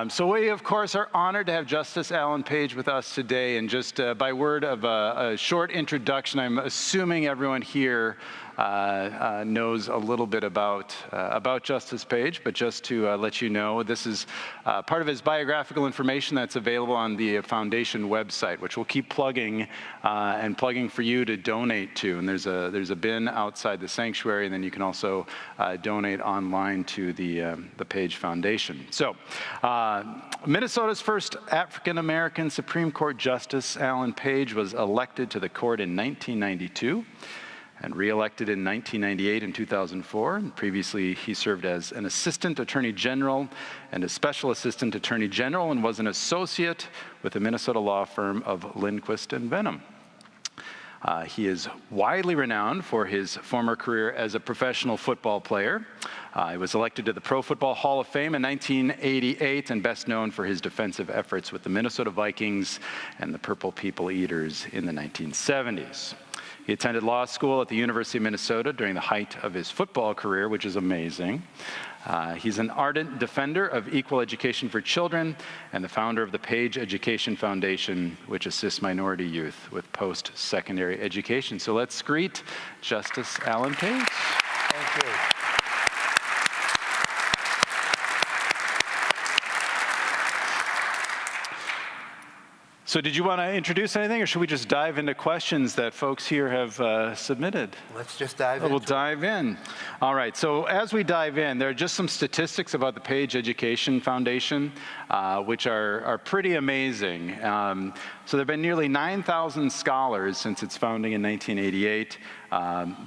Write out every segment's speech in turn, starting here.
So we, of course, are honored to have Justice Alan Page with us today. And just by word of a short introduction, I'm assuming everyone here knows a little bit about Justice Page, but just to let you know, this is part of his biographical information that's available on the foundation website, which we'll keep plugging and plugging for you to donate to. And there's a bin outside the sanctuary, and then you can also donate online to the Page Foundation. So, Minnesota's first African-American Supreme Court Justice, Alan Page, was elected to the court in 1992 and re-elected in 1998 and 2004. And previously, he served as an assistant attorney general and a special assistant attorney general and was an associate with the Minnesota law firm of Lindquist and Benham. He is widely renowned for his former career as a professional football player. He was elected to the Pro Football Hall of Fame in 1988 and best known for his defensive efforts with the Minnesota Vikings and the Purple People Eaters in the 1970s. He attended law school at the University of Minnesota during the height of his football career, which is amazing. He's an ardent defender of equal education for children and the founder of the Page Education Foundation, which assists minority youth with post-secondary education. So let's greet Justice Alan Page. Thank you. So did you want to introduce anything, or should we just dive into questions that folks here have submitted? Let's just dive in. We'll dive in. All right, so as we dive in, there are just some statistics about the Page Education Foundation, which are pretty amazing. So there have been nearly 9,000 scholars since its founding in 1988.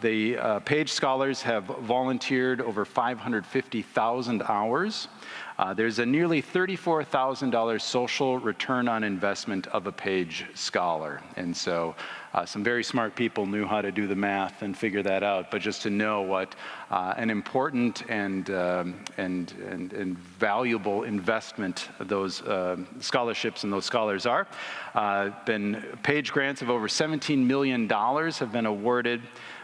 The Page scholars have volunteered over 550,000 hours. There's a nearly $34,000 social return on investment of a Page scholar. And so some very smart people knew how to do the math and figure that out. But just to know what an important and valuable investment those scholarships and those scholars are. Page grants of over $17 million have been awarded.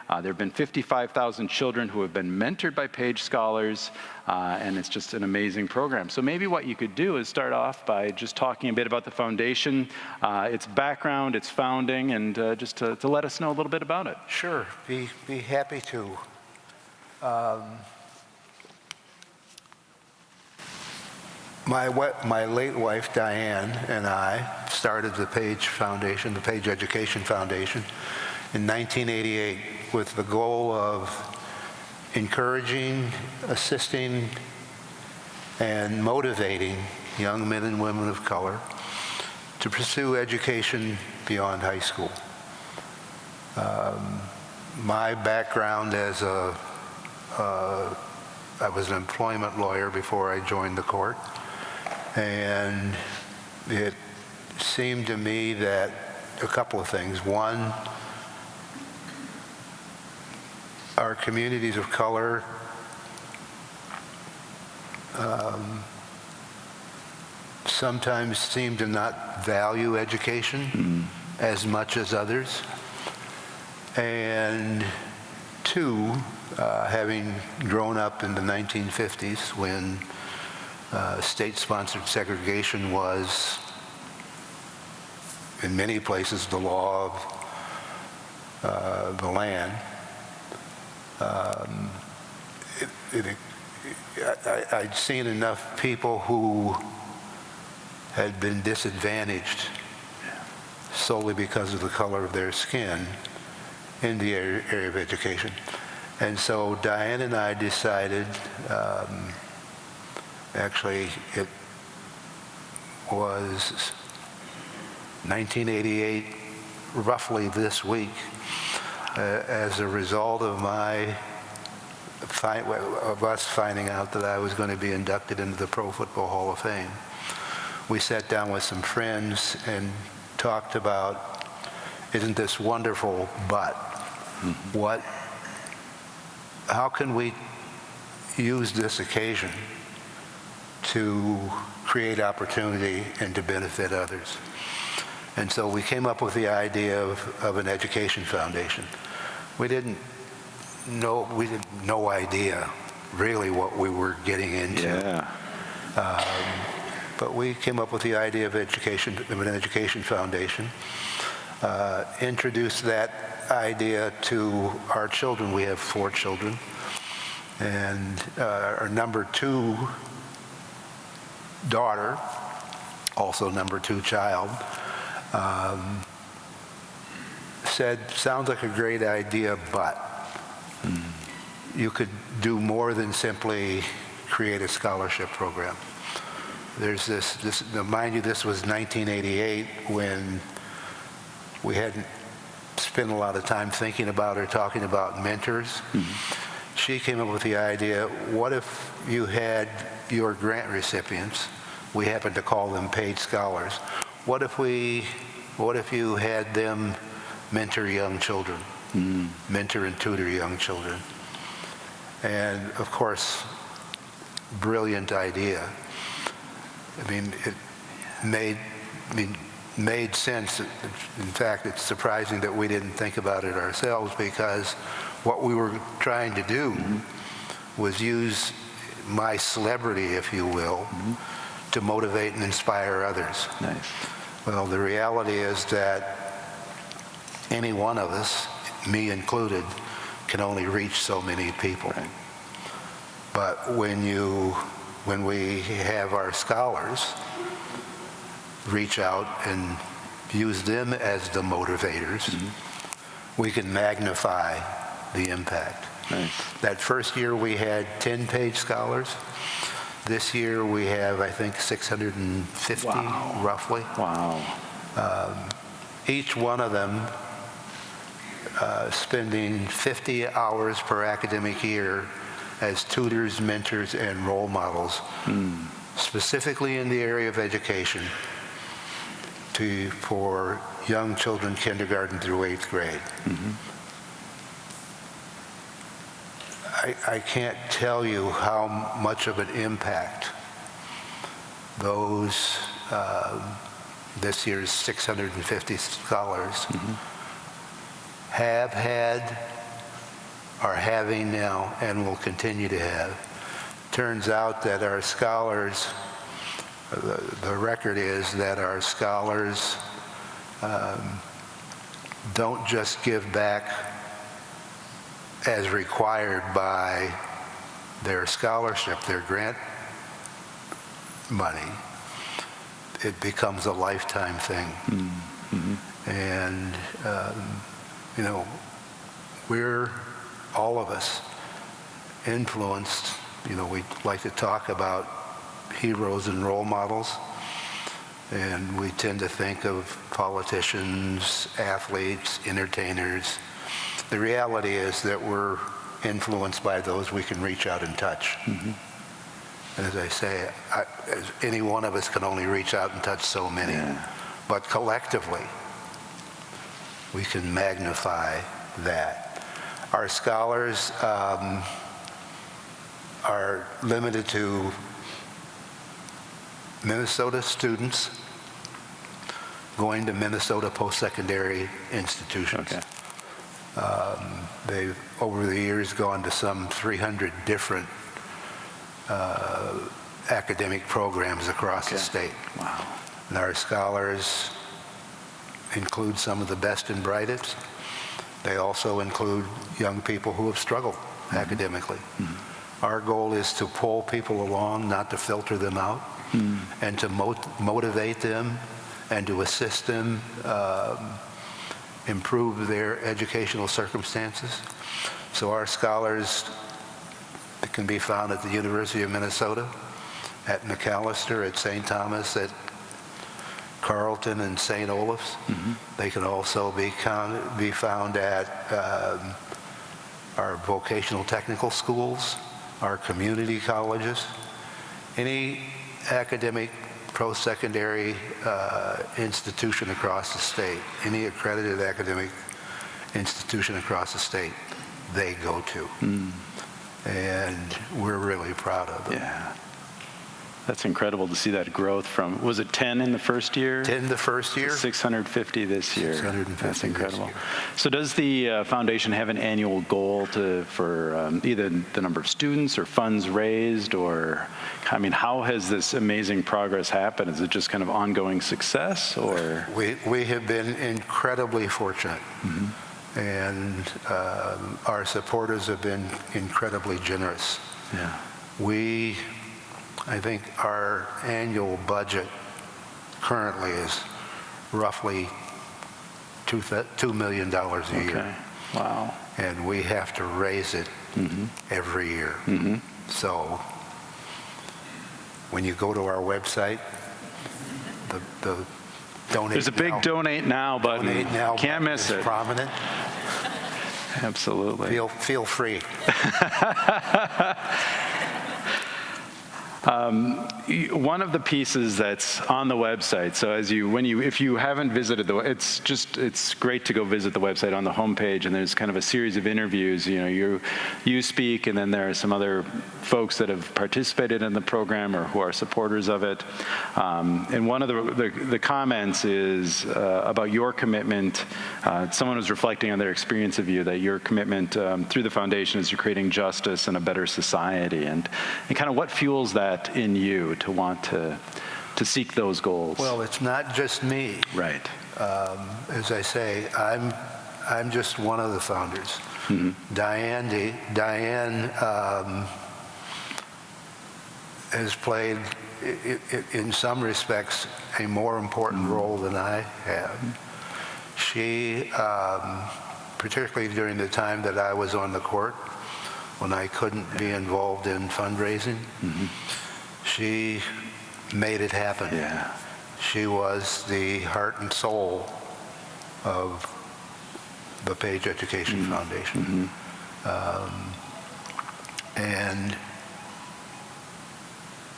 There have been 55,000 children who have been mentored by Page scholars, and it's just an amazing program. So maybe what you could do is start off by just talking a bit about the foundation, its background, its founding, and just to let us know a little bit about it. Sure, be happy to. My late wife, Diane, and I started the Page Foundation, the Page Education Foundation, in 1988 with the goal of encouraging, assisting, and motivating young men and women of color to pursue education beyond high school. My background as I was an employment lawyer before I joined the court, and it seemed to me that a couple of things. One, our communities of color sometimes seem to not value education as much as others. And two, having grown up in the 1950s when state-sponsored segregation was, in many places, the law of the land, I'd seen enough people who had been disadvantaged solely because of the color of their skin in the area of education. And so Diane and I decided, actually it was 1988, roughly this week, as a result of us finding out that I was going to be inducted into the Pro Football Hall of Fame. We sat down with some friends and talked about, isn't this wonderful, but how can we use this occasion to create opportunity and to benefit others? And so we came up with the idea of an education foundation. We had no idea really what we were getting into. Yeah. but we came up with the idea of an education foundation, introduced that idea to our children. We have 4 children, and our number 2 daughter, also number 2 child, said, sounds like a great idea, but you could do more than simply create a scholarship program. There's this, mind you, this was 1988 when we hadn't spent a lot of time thinking about or talking about mentors. She came up with the idea, what if you had your grant recipients, we happen to call them paid scholars, what if you had them mentor young children, mentor and tutor young children? And of course, brilliant idea. I mean, it made sense. In fact, it's surprising that we didn't think about it ourselves, because what we were trying to do was use my celebrity, if you will, to motivate and inspire others. Nice. Well, the reality is that any one of us, me included, can only reach so many people. Right. But when we have our scholars reach out and use them as the motivators, we can magnify the impact. Nice. That first year we had 10 paid scholars. This year we have, I think, 650 roughly. Wow. Each one of them spending 50 hours per academic year as tutors, mentors, and role models, specifically in the area of education for young children, kindergarten through 8th grade. I can't tell you how much of an impact those, this year's 650 scholars have had, are having now, and will continue to have. Turns out that our scholars, the record is that our scholars don't just give back as required by their scholarship, their grant money. It becomes a lifetime thing. And, you know, we're, all of us, influenced. You know, we like to talk about heroes and role models, and we tend to think of politicians, athletes, entertainers. The reality is that we're influenced by those we can reach out and touch. And as I say, any one of us can only reach out and touch so many. But collectively, we can magnify that. Our scholars are limited to Minnesota students going to Minnesota post-secondary institutions. Okay. They've, over the years, gone to some 300 different academic programs across the state. Wow. And our scholars include some of the best and brightest. They also include young people who have struggled academically. Our goal is to pull people along, not to filter them out, and to motivate them and to assist them improve their educational circumstances. So our scholars can be found at the University of Minnesota, at McAllister, at St. Thomas, at Carleton and St. Olaf's. They can also be found at our vocational technical schools, our community colleges, any academic post-secondary institution across the state, any accredited academic institution across the state, they go to. And we're really proud of it. Yeah. That's incredible to see that growth from, was it 10 in the first year? 10 the first year. 650 this year. 650 That's incredible. this year. So does the foundation have an annual goal for either the number of students or funds raised, or, I mean, how has this amazing progress happened? Is it just kind of ongoing success, or? We have been incredibly fortunate. And our supporters have been incredibly generous. Yeah. I think our annual budget currently is roughly $2 million a year. Okay. Wow. And we have to raise it every year. So when you go to our website, the donate There's a big now, donate now button. donate now Can't button miss is it. prominent. Absolutely. Feel free. One of the pieces that's on the website, so if you haven't visited it's great to go visit the website on the homepage, and there's kind of a series of interviews. You speak, and then there are some other folks that have participated in the program or who are supporters of it. And one of the comments is about your commitment. Someone was reflecting on their experience of you, that your commitment through the foundation is to creating justice and a better society, and kind of what fuels that in you to want to seek those goals? Well, it's not just me. Right. As I say, I'm just one of the founders. Diane has played, in some respects, a more important role than I have. She, particularly during the time that I was on the court, when I couldn't be involved in fundraising, she made it happen. Yeah. She was the heart and soul of the Page Education Foundation. And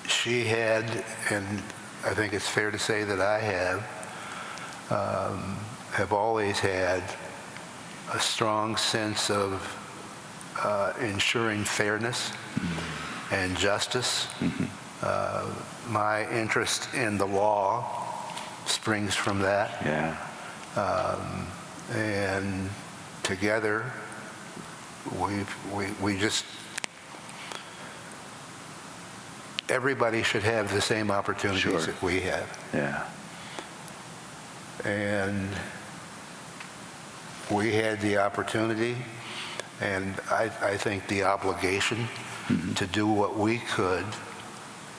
she had, and I think it's fair to say that I have always had a strong sense of ensuring fairness and justice. My interest in the law springs from that. Yeah. And together, we just, everybody should have the same opportunities that we have. Yeah. And we had the opportunity, and I think the obligation to do what we could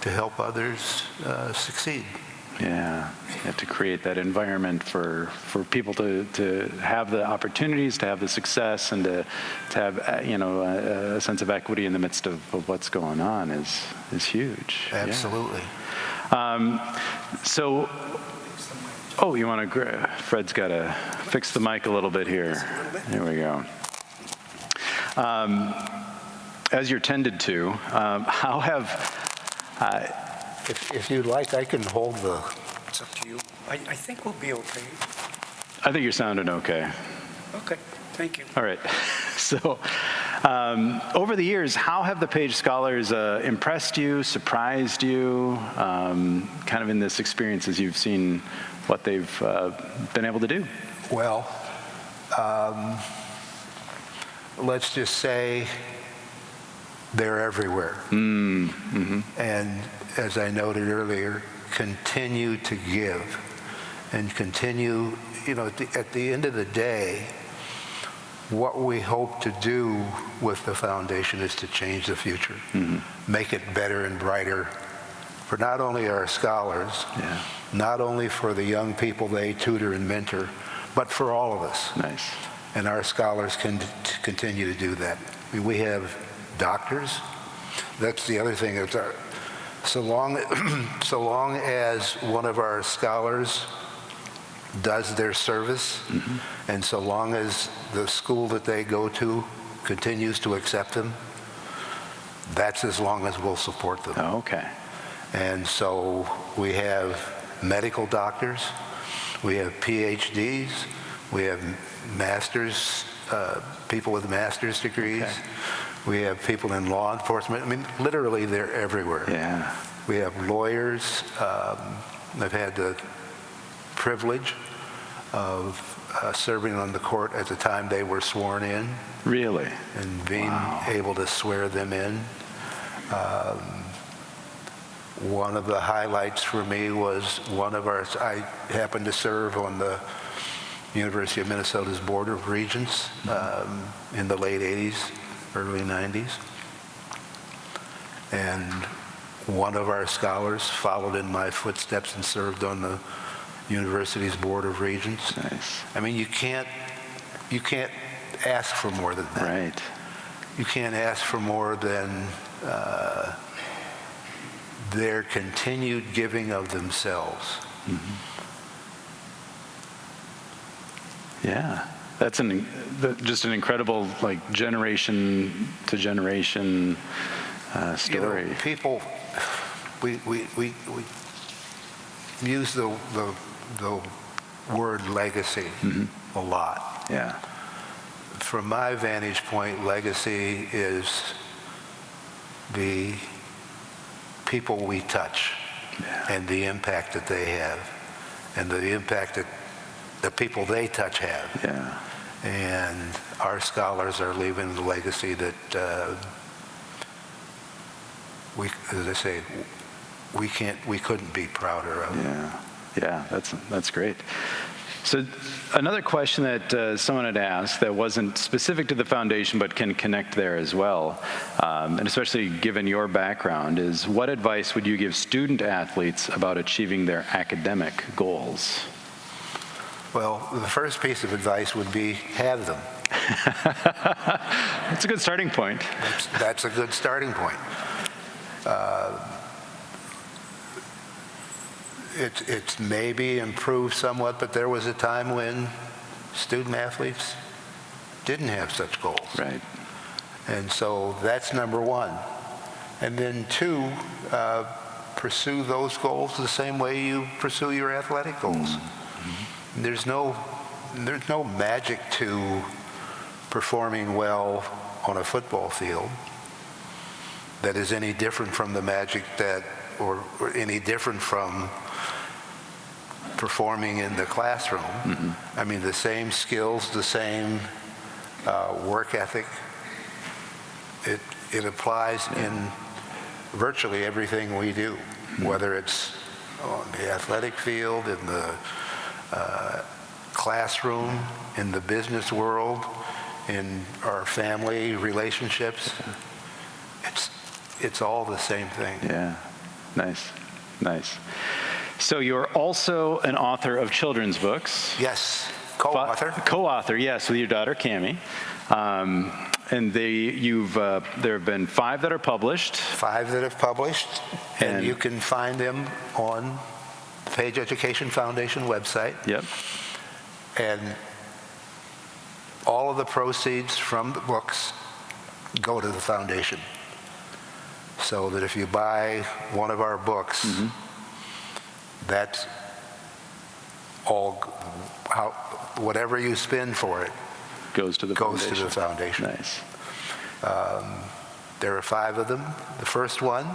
to help others succeed. Yeah, you have to create that environment for people to have the opportunities, to have the success, and to have a sense of equity in the midst of what's going on is huge. Absolutely. Yeah. So, you want to? Fred's got to fix the mic a little bit here. There we go. As you're tended to, how have If you'd like, I can hold the... It's up to you. I think we'll be okay. I think you're sounding okay. Okay, thank you. All right. So, over the years, how have the Page Scholars impressed you, surprised you, kind of in this experience as you've seen what they've been able to do? Well, let's just say they're everywhere. And as I noted earlier, continue to give and continue, at the end of the day, what we hope to do with the foundation is to change the future, make it better and brighter for not only our scholars, not only for the young people they tutor and mentor, but for all of us. Nice. And our scholars can continue to do that. We have doctors. That's the other thing. So long as one of our scholars does their service, and so long as the school that they go to continues to accept them, that's as long as we'll support them. Oh, okay. And so we have medical doctors, we have PhDs, we have masters, people with master's degrees. Okay. We have people in law enforcement. I mean, literally, they're everywhere. Yeah. We have lawyers. I've had the privilege of serving on the court at the time they were sworn in. Really? And being Wow. able to swear them in. One of the highlights for me was I happened to serve on the University of Minnesota's Board of Regents in the late 80s, early 90s. And one of our scholars followed in my footsteps and served on the university's Board of Regents. Nice. I mean, you can't ask for more than that. Right. You can't ask for more than their continued giving of themselves. Yeah. That's just an incredible, like, generation to generation story. You know, people, we use the word legacy a lot. Yeah. From my vantage point, legacy is the people we touch and the impact that they have and the impact that the people they touch have. Yeah. And our scholars are leaving the legacy that as I say, we couldn't be prouder of. Yeah, that's great. So another question that someone had asked that wasn't specific to the foundation but can connect there as well, and especially given your background, is what advice would you give student athletes about achieving their academic goals? Well, the first piece of advice would be have them. That's a good starting point. That's a good starting point. It's maybe improved somewhat, but there was a time when student athletes didn't have such goals. Right. And so that's number one. And then two, pursue those goals the same way you pursue your athletic goals. There's no magic to performing well on a football field that is any different from the magic or any different from performing in the classroom. I mean, the same skills, the same work ethic, it applies in virtually everything we do, whether it's on the athletic field, in the classroom, in the business world, in our family relationships. It's all the same thing. Yeah, nice. So you're also an author of children's books. Yes, co-author. Co-author, yes, with your daughter, Cammie. And there have been 5 that are published. 5 that have published, and you can find them on the Page Education Foundation website. Yep. And all of the proceeds from the books go to the foundation. So that if you buy one of our books, that's all, whatever you spend for it goes to the foundation. Nice. There are 5 of them. The first one,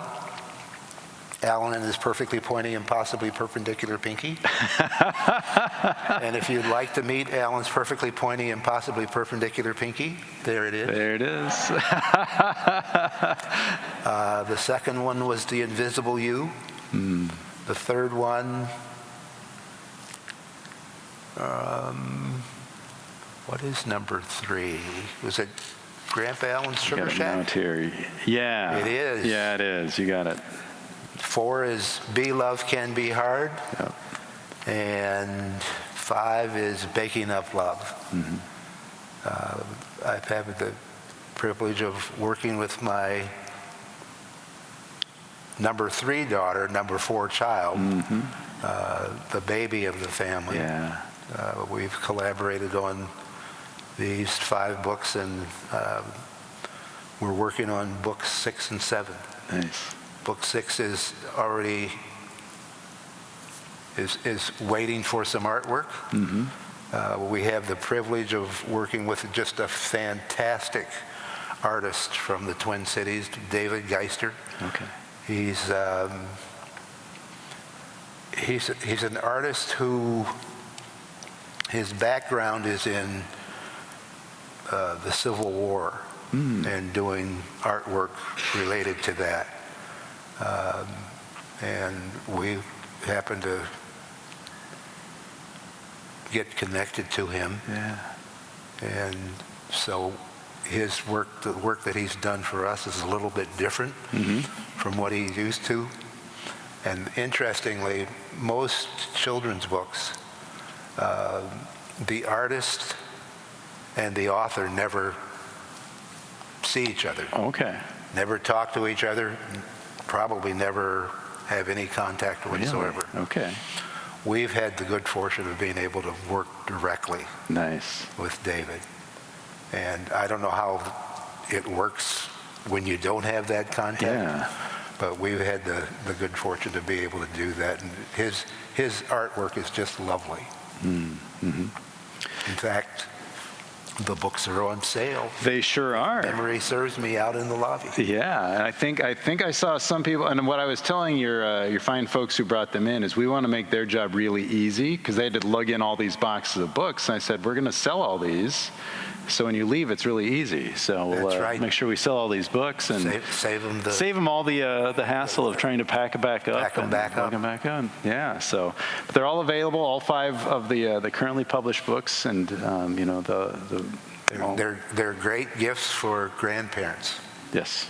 Alan and his perfectly pointy and possibly perpendicular pinky. And if you'd like to meet Alan's perfectly pointy and possibly perpendicular pinky, there it is. There it is. The second one was The Invisible You. The third one, what is number 3? Was it Grandpa Allen's Sugar Shack? Here. Yeah. It is. Yeah, it is. You got it. 4 is Be Love Can Be Hard. Yep. And 5 is Baking Up Love. I've had the privilege of working with my number 3 daughter, number 4 child, the baby of the family. Yeah. We've collaborated on these 5 books, and we're working on books 6 and 7. Nice. Book 6 is already is waiting for some artwork. We have the privilege of working with just a fantastic artist from the Twin Cities, David Geister. Okay. He's he's an artist who, his background is in the Civil War and doing artwork related to that. And we happened to get connected to him. Yeah. And so his work, the work that he's done for us, is a little bit different from what he's used to. And interestingly, most children's books, the artist and the author never see each other, Okay. never talk to each other, probably never have any contact whatsoever. Really? Okay. We've had the good fortune of being able to work directly Nice. with David. And I don't know how it works when you don't have that contact, Yeah. but we've had the good fortune to be able to do that. And his artwork is just lovely. In fact, the books are on sale. They sure are. Memory serves me, out in the lobby. Yeah, and I think I saw some people, and what I was telling your fine folks who brought them in is we want to make their job really easy, because they had to lug in all these boxes of books, and I said, we're going to sell all these, so when you leave, it's really easy. So we'll That's right. make sure we sell all these books and Save them save them all the hassle of trying to pack it back up. Pack them and back plug up. them back on. Yeah, so but they're all available, all 5 of the currently published books, and they're all, They're great gifts for grandparents. yes.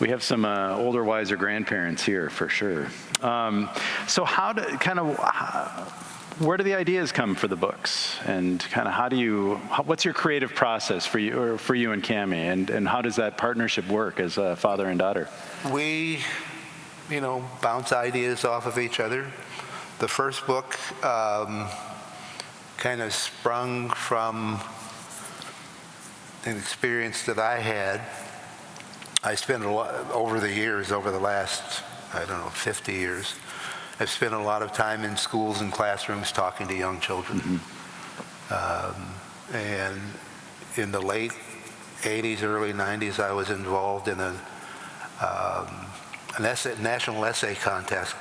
We have some older, wiser grandparents here for sure. So where do the ideas come for the books, and kind of what's your creative process for you and Cammie, and how does that partnership work as a father and daughter? We, bounce ideas off of each other. The first book kind of sprung from an experience that I had. I spent a lot over the last, 50 years, I've spent a lot of time in schools and classrooms talking to young children. And in the late 80s, early 90s, I was involved in a national essay contest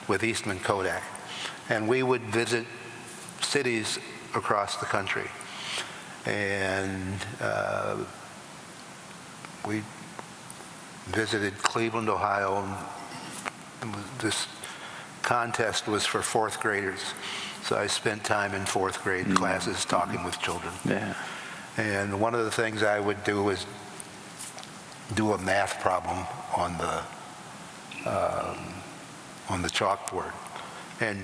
with Eastman Kodak. And we would visit cities across the country. And we visited Cleveland, Ohio. And this contest was for 4th graders. So I spent time in 4th grade classes talking with children. Yeah. And one of the things I would do is do a math problem on the chalkboard. And,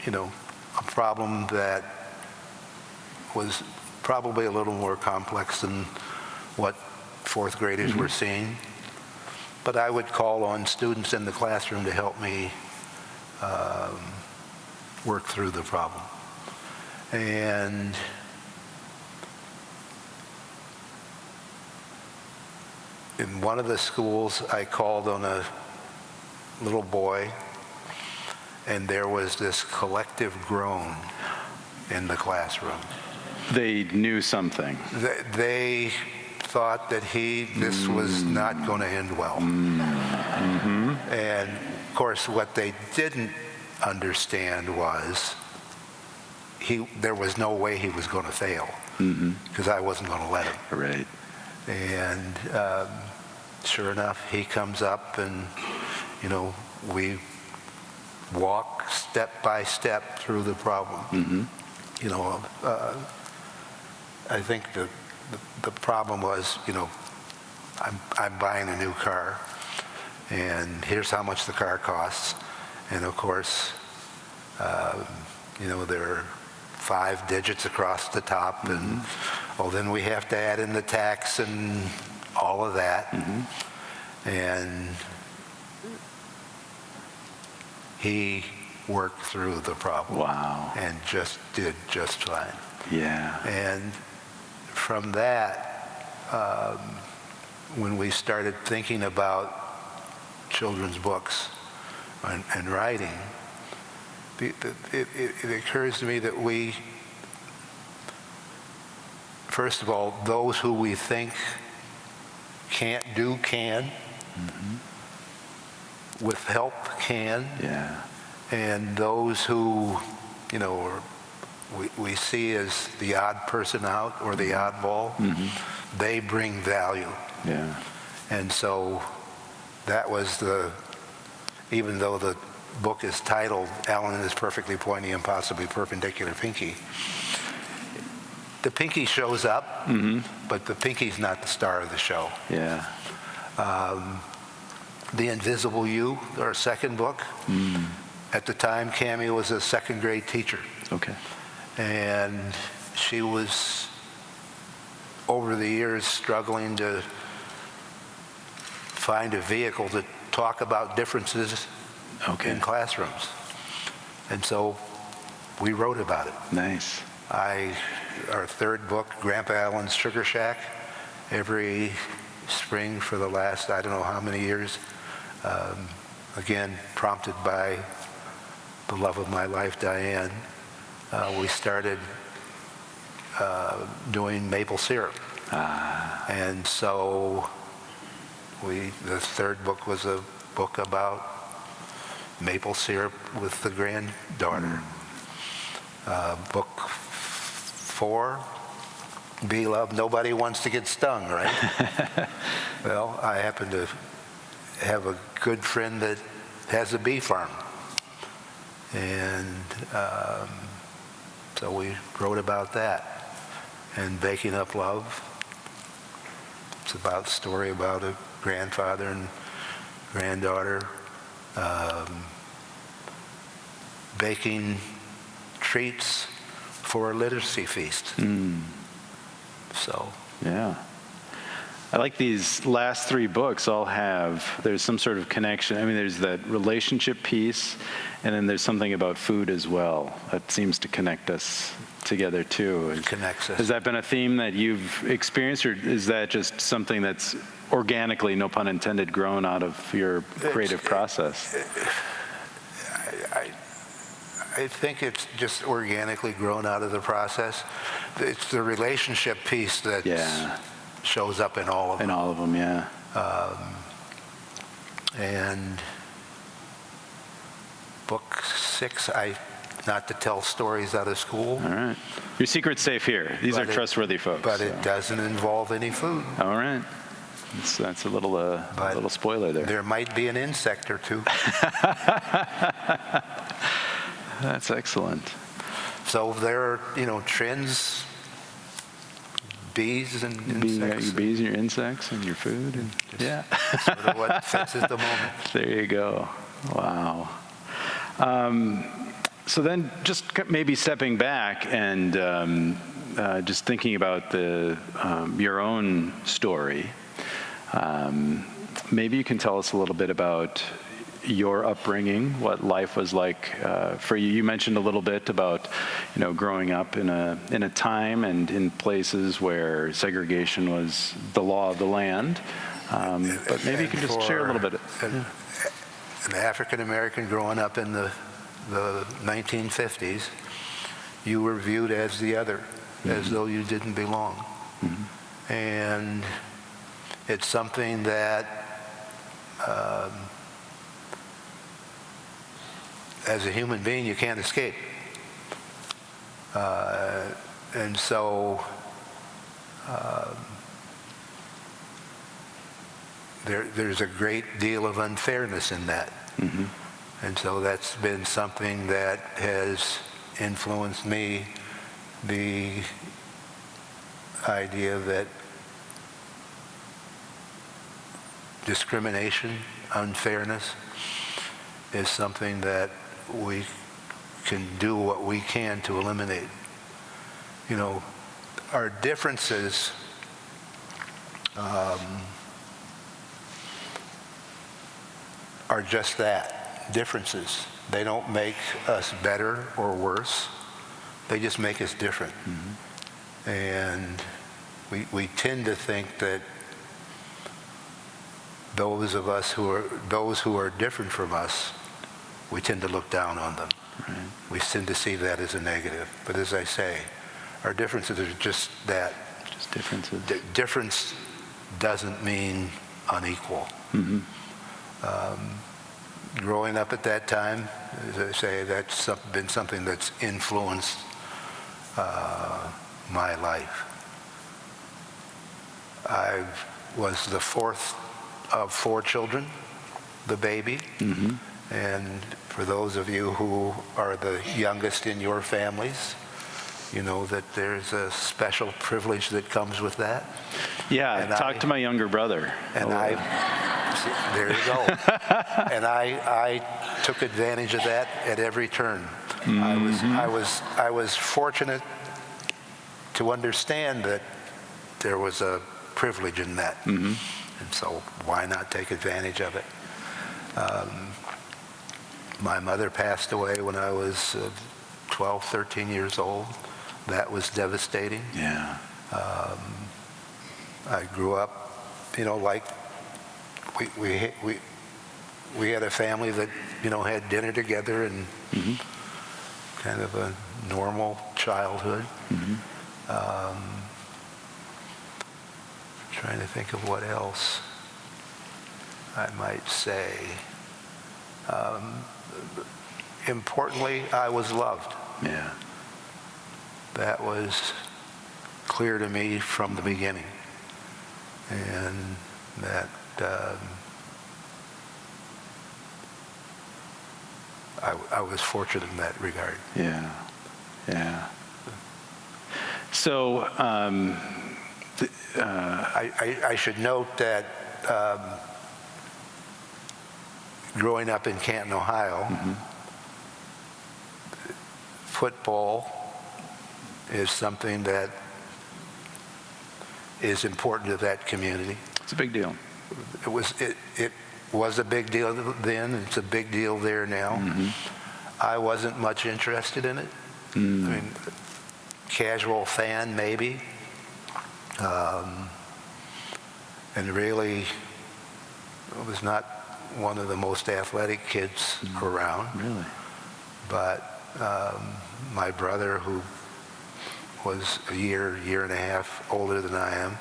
a problem that was probably a little more complex than what 4th graders were seeing. But I would call on students in the classroom to help me work through the problem. And in one of the schools, I called on a little boy, and there was this collective groan in the classroom. They knew something. They thought that this was not going to end well. And of course, what they didn't understand was there was no way he was going to fail, because I wasn't going to let him. Right. And sure enough, he comes up, and we walk step by step through the problem. I think the problem was, I'm buying a new car, and here's how much the car costs. And of course, there are 5 digits across the top, and then we have to add in the tax and all of that. And he worked through the problem. Wow. And did just fine. Yeah. And from that, when we started thinking about children's books and writing, it occurs to me that we, first of all, those who we think can't do can. with help can. Yeah. And those who, we see as the odd person out or the oddball, they bring value. Yeah. And so that was even though the book is titled Alan and His Perfectly Pointy and Possibly Perpendicular Pinky, the pinky shows up, but the pinky's not the star of the show. Yeah. The Invisible You, our second book, at the time, Cammie was a second grade teacher. Okay. And she was, over the years, struggling to find a vehicle to talk about differences in classrooms. And so we wrote about it. Nice. Our third book, Grandpa Allen's Sugar Shack, every spring for the last, I don't know how many years, again, prompted by the love of my life, Diane, we started doing maple syrup. And so the third book was a book about maple syrup with the granddaughter. Book 4, Be Loved, Nobody Wants to Get Stung, right? Well, I happen to have a good friend that has a bee farm. And so we wrote about that. And Baking Up Love, it's about a story about a grandfather and granddaughter baking treats for a literacy feast. So. Yeah. I like these last 3 books all there's some sort of connection. I mean, there's that relationship piece, and then there's something about food as well that seems to connect us together too. It connects us. Has that been a theme that you've experienced, or is that just something that's organically, no pun intended, grown out of your creative process? I think it's just organically grown out of the process. It's the relationship piece that shows up in all of them. In all of them, yeah. And book 6, not to tell stories out of school. All right. Your secret's safe here. These are trustworthy folks. But it doesn't involve any food. All right. That's a little spoiler there. There might be an insect or two. That's excellent. So there are, trends, bees and insects. Your bees and your insects and your food. And, Sort of what fits at the moment. There you go. Wow. So then just maybe stepping back and just thinking about your own story, maybe you can tell us a little bit about your upbringing, what life was like for you. You mentioned a little bit about, growing up in a time and in places where segregation was the law of the land. But maybe you can just share a little bit. An African American growing up in the 1950s, you were viewed as the other, as though you didn't belong. And it's something that as a human being, you can't escape. And so there's a great deal of unfairness in that. And so that's been something that has influenced me, the idea that discrimination, unfairness, is something that we can do what we can to eliminate. Our differences are just that, differences. They don't make us better or worse. They just make us different. And we tend to think that those who are different from us, we tend to look down on them. Right. We tend to see that as a negative. But as I say, our differences are just that. Just differences. Difference doesn't mean unequal. growing up at that time, as I say, that's been something that's influenced my life. I was the fourth of 4 children, the baby. And for those of you who are the youngest in your families, you know that there's a special privilege that comes with that. Yeah, talk to my younger brother. And there you go. And I took advantage of that at every turn. I was fortunate to understand that there was a privilege in that. And so why not take advantage of it? My mother passed away when I was 12, 13 years old. That was devastating. Yeah. I grew up, like we had a family that, had dinner together and kind of a normal childhood. Trying to think of what else I might say. Importantly, I was loved. Yeah. That was clear to me from the beginning. And that I was fortunate in that regard. Yeah. Yeah. So, I should note that growing up in Canton, Ohio, football is something that is important to that community. it's a big deal. It was a big deal then. It's a big deal there now. I wasn't much interested in it. I mean, casual fan maybe, and really I was not one of the most athletic kids around. Really? But my brother, who was a year and a half older than I am,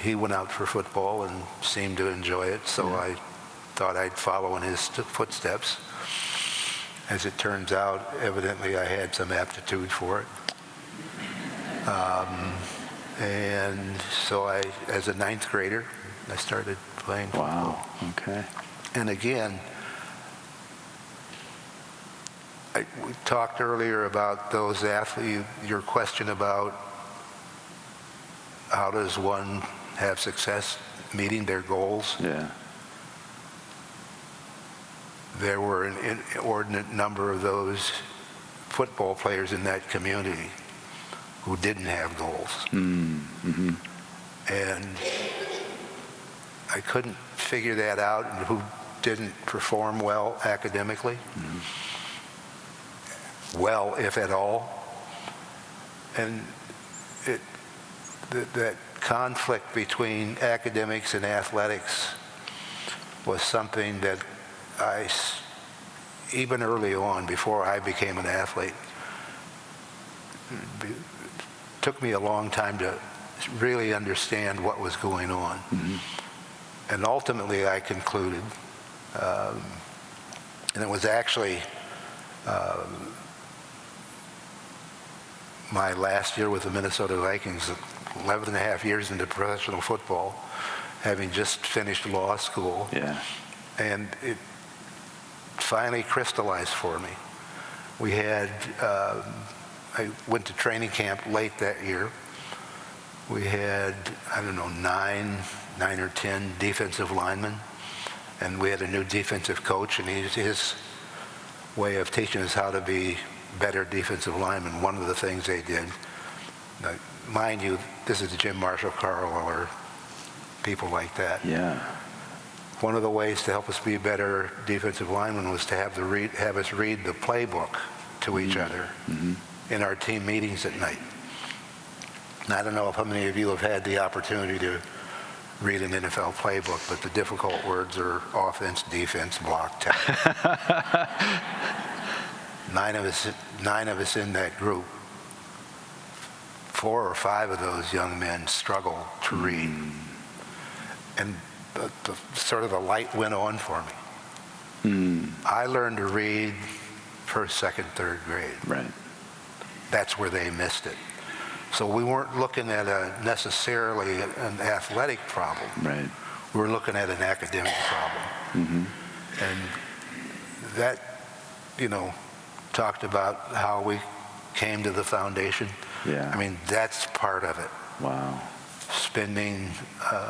he went out for football and seemed to enjoy it, so I thought I'd follow in his footsteps. As it turns out, evidently I had some aptitude for it. And so as a 9th grader, I started playing football. Wow. Okay. And again, we talked earlier about those athletes, your question about how does one have success meeting their goals. Yeah. There were an inordinate number of those football players in that community who didn't have goals. And I couldn't figure that out, and who didn't perform well academically. Well, if at all. And that conflict between academics and athletics was something that even early on, before I became an athlete, took me a long time to really understand what was going on. And ultimately I concluded, and it was actually my last year with the Minnesota Vikings, 11 and a half years into professional football, having just finished law school. Yeah. And it finally crystallized for me. We had, I went to training camp late that year. We had, I don't know, nine or 10 defensive linemen, and we had a new defensive coach, and his way of teaching us how to be better defensive linemen. One of the things they did, mind you, this is Jim Marshall Carl or people like that. Yeah. One of the ways to help us be better defensive linemen was to have us read the playbook to each other in our team meetings at night. And I don't know how many of you have had the opportunity to read an NFL playbook, but the difficult words are offense, defense, block, tackle. Nine of us in that group, 4 or 5 of those young men struggled to read. And the sort of the light went on for me. I learned to read first, second, third grade. Right. That's where they missed it. So we weren't looking at necessarily an athletic problem. Right. We were looking at an academic problem. And that, talked about how we came to the foundation. Yeah. I mean, that's part of it. Wow. Spending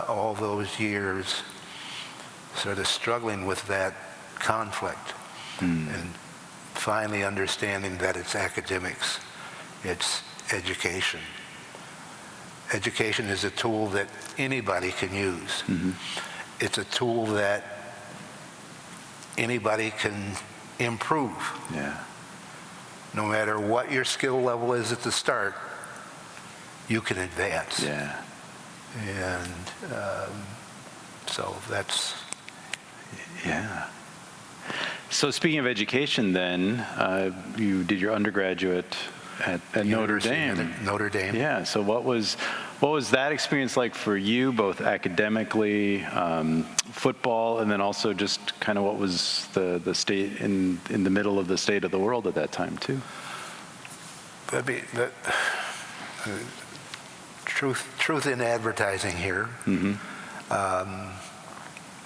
all those years sort of struggling with that conflict and finally understanding that it's academics, it's education. Education is a tool that anybody can use. It's a tool that anybody can improve. Yeah. No matter what your skill level is at the start, you can advance. Yeah. And so that's... Yeah. So speaking of education then, you did your undergraduate at Notre Dame. Notre Dame. Yeah. So what was that experience like for you, both academically, football, and then also just kind of what was the state in the middle of the state of the world at that time too? Truth in advertising here.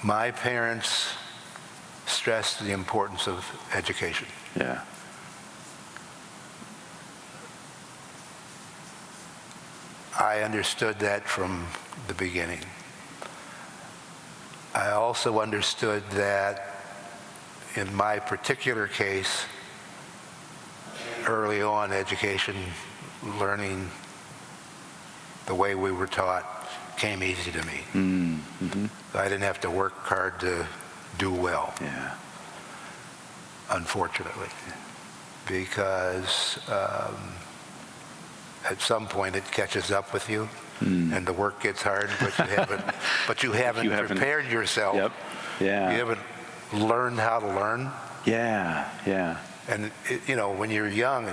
My parents stressed the importance of education. Yeah. I understood that from the beginning. I also understood that in my particular case, early on, education, learning the way we were taught came easy to me. I didn't have to work hard to do well, Yeah. unfortunately, because at some point it catches up with you and the work gets hard, but you haven't prepared yourself. Yep. Yeah. You haven't learned how to learn. Yeah. Yeah. And when you're young,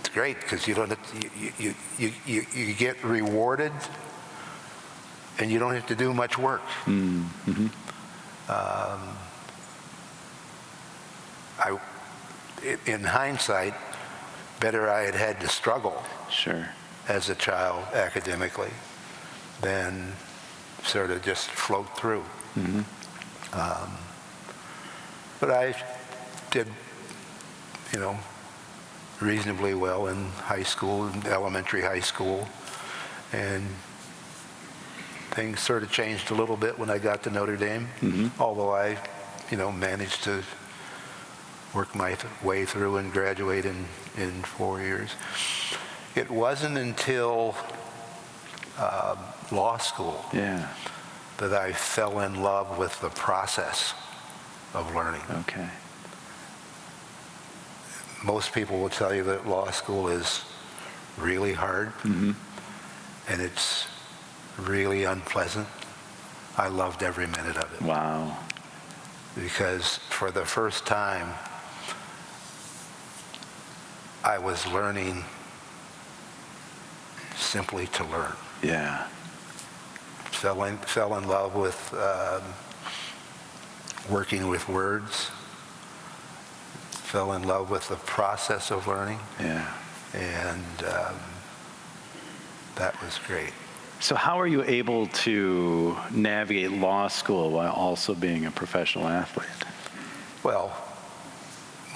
it's great because you don't have you get rewarded, and you don't have to do much work. In hindsight, better I had had to struggle Sure. as a child academically than sort of just float through. But I did, reasonably well in high school, in elementary high school, and things sort of changed a little bit when I got to Notre Dame, although I, managed to work my way through and graduate in 4 years. It wasn't until law school Yeah. that I fell in love with the process of learning. Okay. Most people will tell you that law school is really hard, and it's really unpleasant. I loved every minute of it. Wow. Because for the first time, I was learning simply to learn. Yeah. Fell in love with working with words. Fell in love with the process of learning, Yeah. and that was great. So how are you able to navigate law school while also being a professional athlete? Well,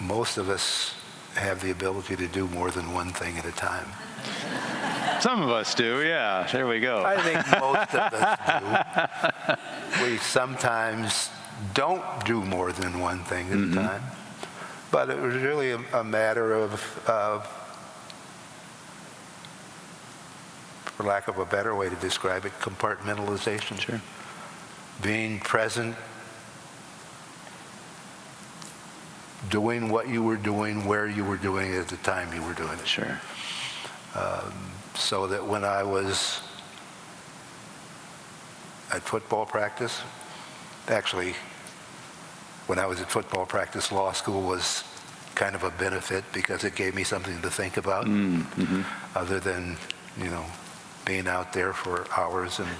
most of us have the ability to do more than one thing at a time. Some of us do, yeah. There we go. I think most of us do. We sometimes don't do more than one thing at a time. But it was really a matter of, for lack of a better way to describe it, compartmentalization. Sure. Being present, doing what you were doing, where you were doing it at the time you were doing it. Sure. So that when I was at football practice, actually, when I was at football practice, law school was kind of a benefit because it gave me something to think about, other than, being out there for hours and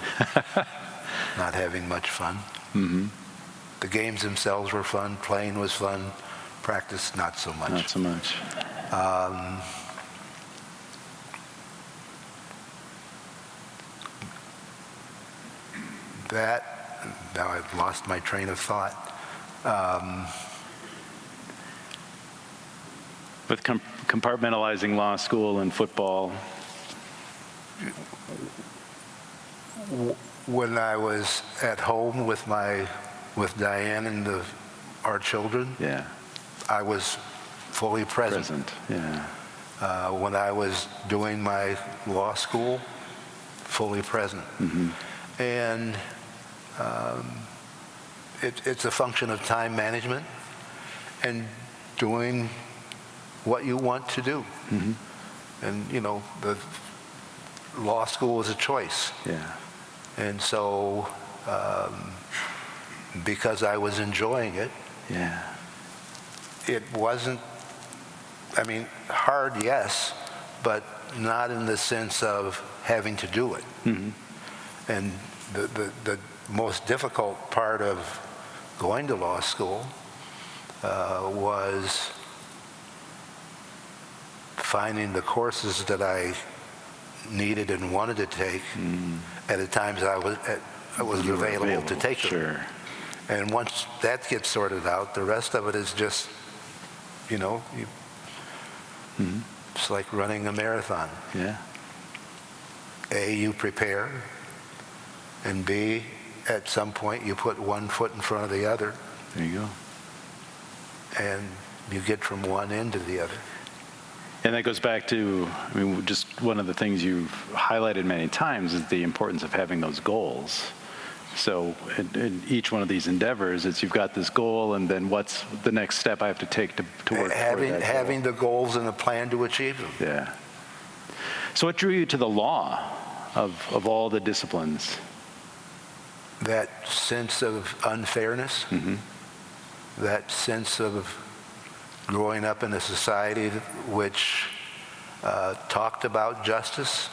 not having much fun. The games themselves were fun, playing was fun, practice not so much. Not so much. Now I've lost my train of thought. With compartmentalizing law school and football. When I was at home with Diane and our children, Yeah. I was fully present. Present. Yeah. When I was doing my law school, fully present. And it's a function of time management and doing what you want to do. And, the law school is a choice. Yeah. And so, because I was enjoying it, Yeah. it wasn't, hard, yes, but not in the sense of having to do it. And the most difficult part of going to law school was finding the courses that I needed and wanted to take at the times I was available to take them. Sure. And once that gets sorted out, the rest of it is just, it's like running a marathon. Yeah. A, you prepare, and B, at some point you put one foot in front of the other, There you go. and you get from one end to the other. And that goes back to, just one of the things you've highlighted many times is the importance of having those goals. So in each one of these endeavors, you've got this goal, and then what's the next step I have to take to work toward that goal? Having the goals and a plan to achieve them. Yeah. So what drew you to the law of all the disciplines? That sense of unfairness, that sense of growing up in a society which talked about justice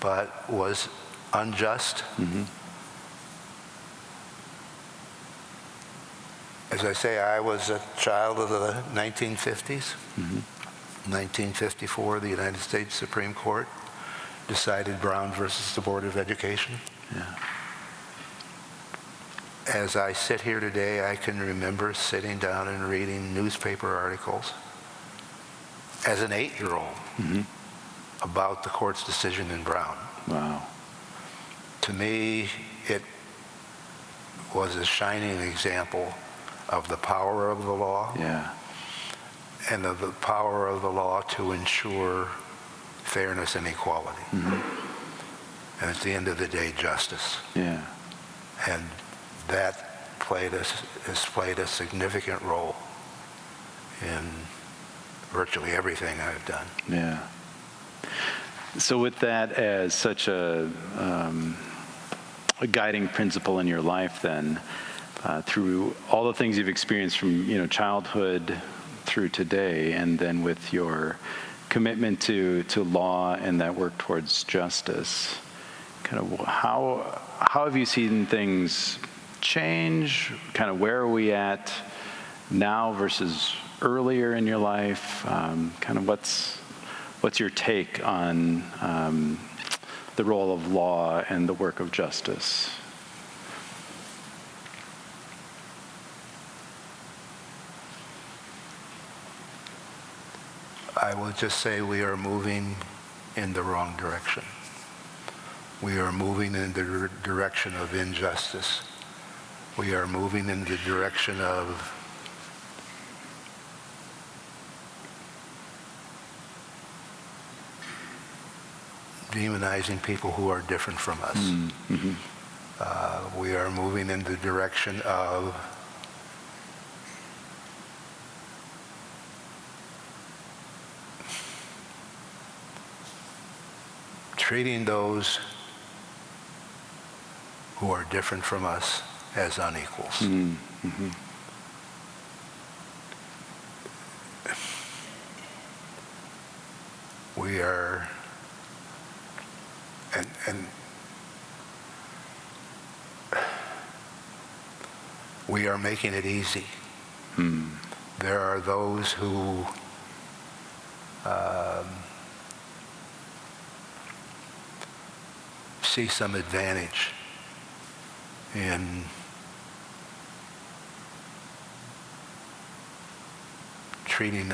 but was unjust. As I say, I was a child of the 1950s. 1954, the United States Supreme Court decided Brown versus the Board of Education. Yeah. As I sit here today, I can remember sitting down and reading newspaper articles as an 8-year-old about the court's decision in Brown. Wow. To me, it was a shining example of the power of the law Yeah. and of the power of the law to ensure fairness and equality. And at the end of the day, justice. Yeah. And that has played a significant role in virtually everything I've done. Yeah. So with that as such a guiding principle in your life, then, through all the things you've experienced from childhood through today, and then with your commitment to law and that work towards justice, kind of how have you seen things change? Kind of where are we at now versus earlier in your life? Kind of what's your take on the role of law and the work of justice? I will just say we are moving in the wrong direction. We are moving in the direction of injustice. We are moving in the direction of demonizing people who are different from us. We are moving in the direction of treating those who are different from us as unequals. We are, and we are making it easy. There are those who see some advantage in treating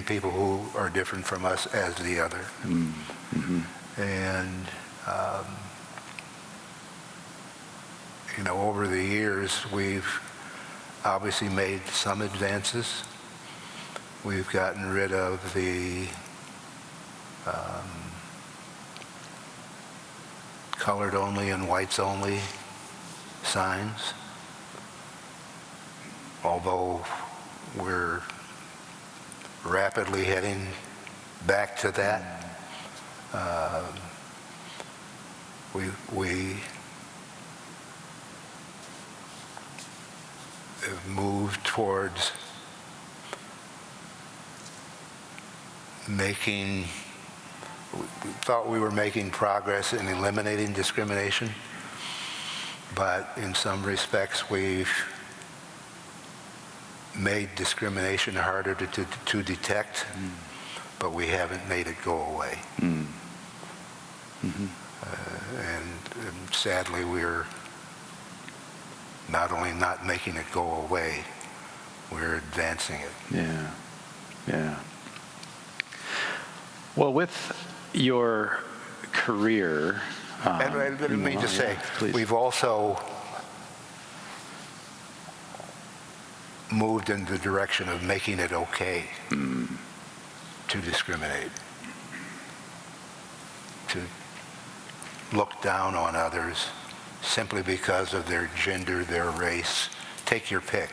people who are different from us as the other. And over the years, we've obviously made some advances. We've gotten rid of the colored only and whites only signs, although we're rapidly heading back to that. We have moved towards we thought we were making progress in eliminating discrimination, but in some respects we've made discrimination harder to detect, but we haven't made it go away. And sadly, we're not only not making it go away, we're advancing it. Yeah. Well, with your career, And let me just say, please. we've also moved in the direction of making it okay to discriminate, to look down on others simply because of their gender, their race. Take your pick.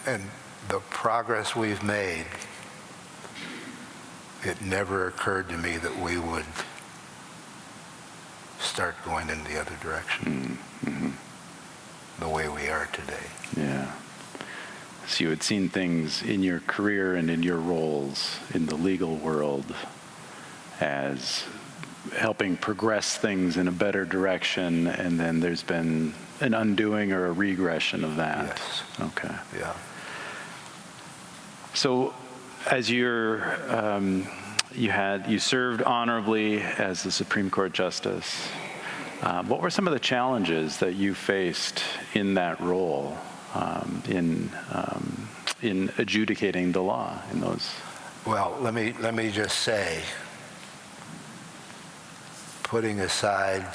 And the progress we've made, it never occurred to me that we would start going in the other direction the way we are today. Yeah. So you had seen things in your career and in your roles in the legal world as helping progress things in a better direction, and then there's been an undoing or a regression of that. Yes. Okay. Yeah. So as you served honorably as the Supreme Court Justice, what were some of the challenges that you faced in that role, in adjudicating the law in those? Well, let me just say, putting aside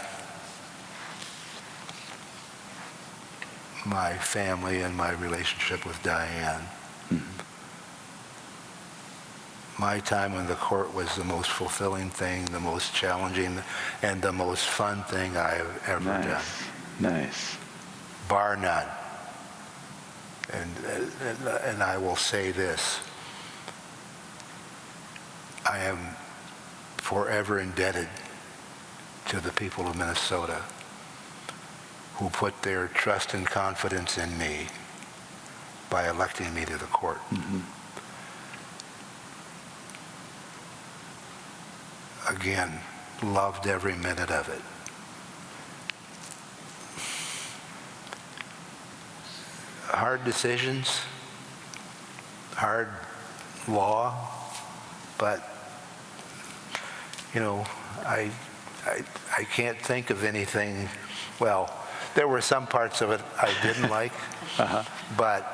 my family and my relationship with Diane, my time in the court was the most fulfilling thing, the most challenging, and the most fun thing I've ever done. Nice. Bar none. And I will say this: I am forever indebted to the people of Minnesota who put their trust and confidence in me by electing me to the court. Again, loved every minute of it. Hard decisions, hard law, but I can't think of anything. Well, there were some parts of it I didn't like, but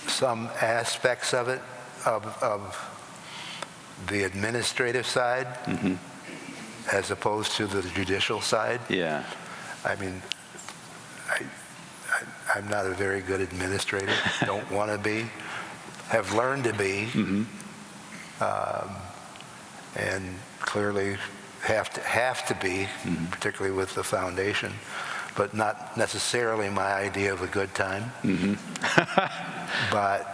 some aspects of it, of the administrative side, as opposed to the judicial side. Yeah. I mean, I'm not a very good administrator. Don't want to be. Have learned to be, and clearly have to be, particularly with the foundation, but not necessarily my idea of a good time. But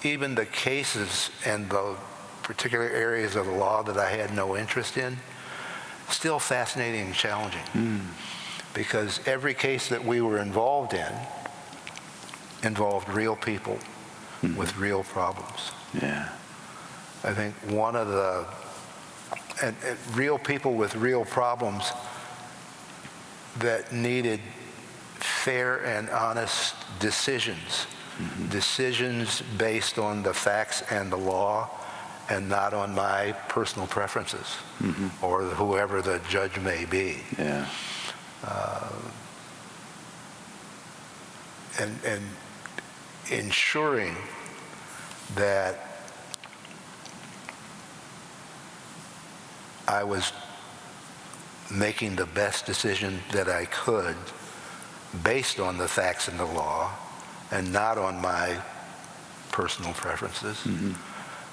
even the cases and the particular areas of the law that I had no interest in, still fascinating and challenging. Because every case that we were involved in involved real people with real problems. Yeah. I think one of the, and real people with real problems that needed fair and honest decisions, decisions based on the facts and the law, and not on my personal preferences or whoever the judge may be. Yeah. And ensuring that I was making the best decision that I could based on the facts and the law and not on my personal preferences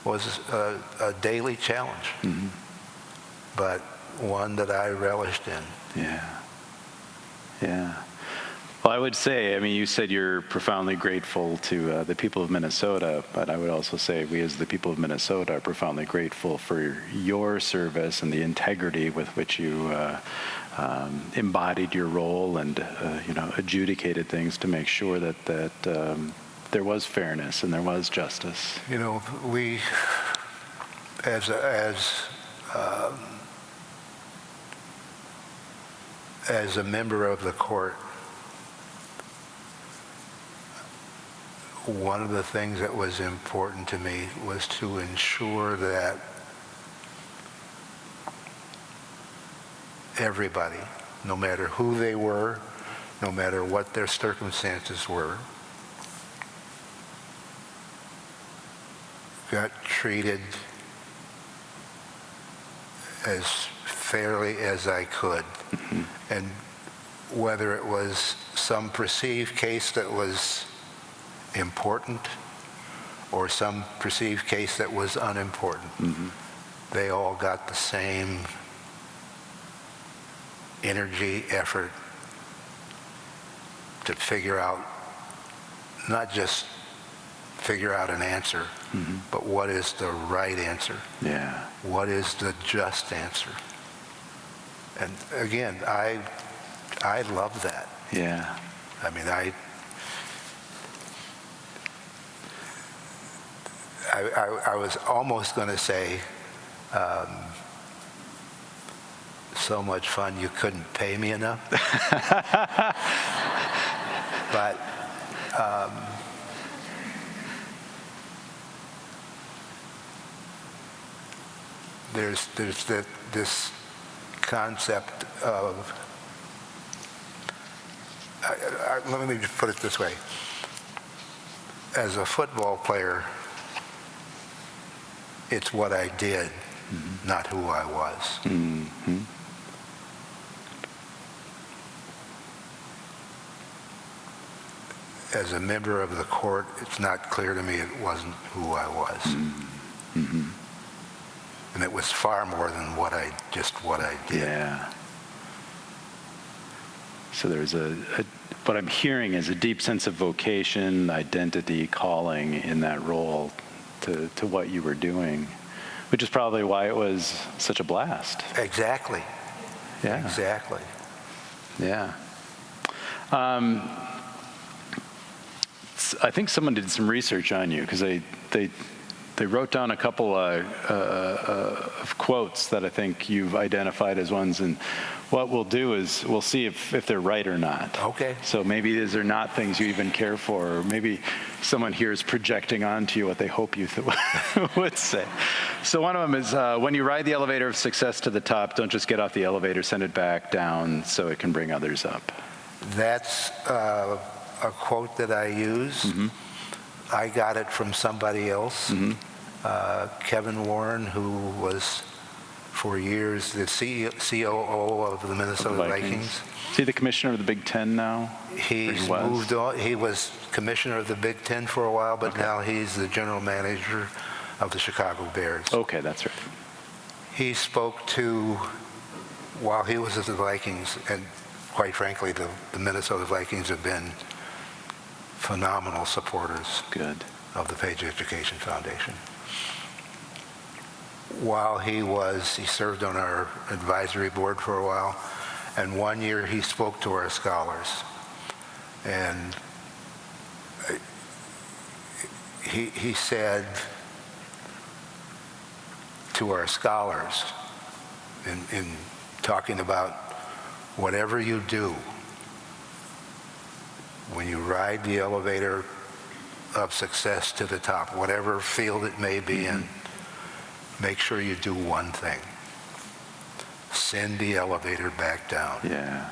was a daily challenge, but one that I relished in. Yeah. Yeah. Well, I would say, I mean, you said you're profoundly grateful to the people of Minnesota, but I would also say we as the people of Minnesota are profoundly grateful for your service and the integrity with which you embodied your role and, adjudicated things to make sure that there was fairness and there was justice. You know, we, as a member of the court, one of the things that was important to me was to ensure that everybody, no matter who they were, no matter what their circumstances were, got treated as fairly as I could. And whether it was some perceived case that was important or some perceived case that was unimportant, they all got the same energy, effort to figure out, not just figure out an answer, but what is the right answer? Yeah. What is the just answer? And again, I love that. Yeah. I mean, I was almost going to say, so much fun you couldn't pay me enough. But there's this concept of, let me just put it this way. As a football player, it's what I did, not who I was. As a member of the court, it's not clear to me it wasn't who I was. And it was far more than what I did. Yeah. So there's what I'm hearing is a deep sense of vocation, identity, calling in that role to what you were doing, which is probably why it was such a blast. Exactly. Yeah. Exactly. Yeah. I think someone did some research on you because they wrote down a couple of quotes that I think you've identified as ones, and what we'll do is we'll see if they're right or not. Okay. So maybe these are not things you even care for, or maybe someone here is projecting onto you what they hope you would say. So one of them is, when you ride the elevator of success to the top, don't just get off the elevator, send it back down so it can bring others up. That's a quote that I use. I got it from somebody else. Kevin Warren, who was for years the COO of the Minnesota Vikings. Is he the commissioner of the Big Ten now? He's moved on. He was commissioner of the Big Ten for a while, but now he's the general manager of the Chicago Bears. Okay, that's right. He spoke to, while he was at the Vikings, and quite frankly, the Minnesota Vikings have been phenomenal supporters of the Page Education Foundation. While he served on our advisory board for a while, and one year he spoke to our scholars. And he said, to our scholars in talking about whatever you do, when you ride the elevator of success to the top, whatever field it may be in, make sure you do one thing. Send the elevator back down. Yeah.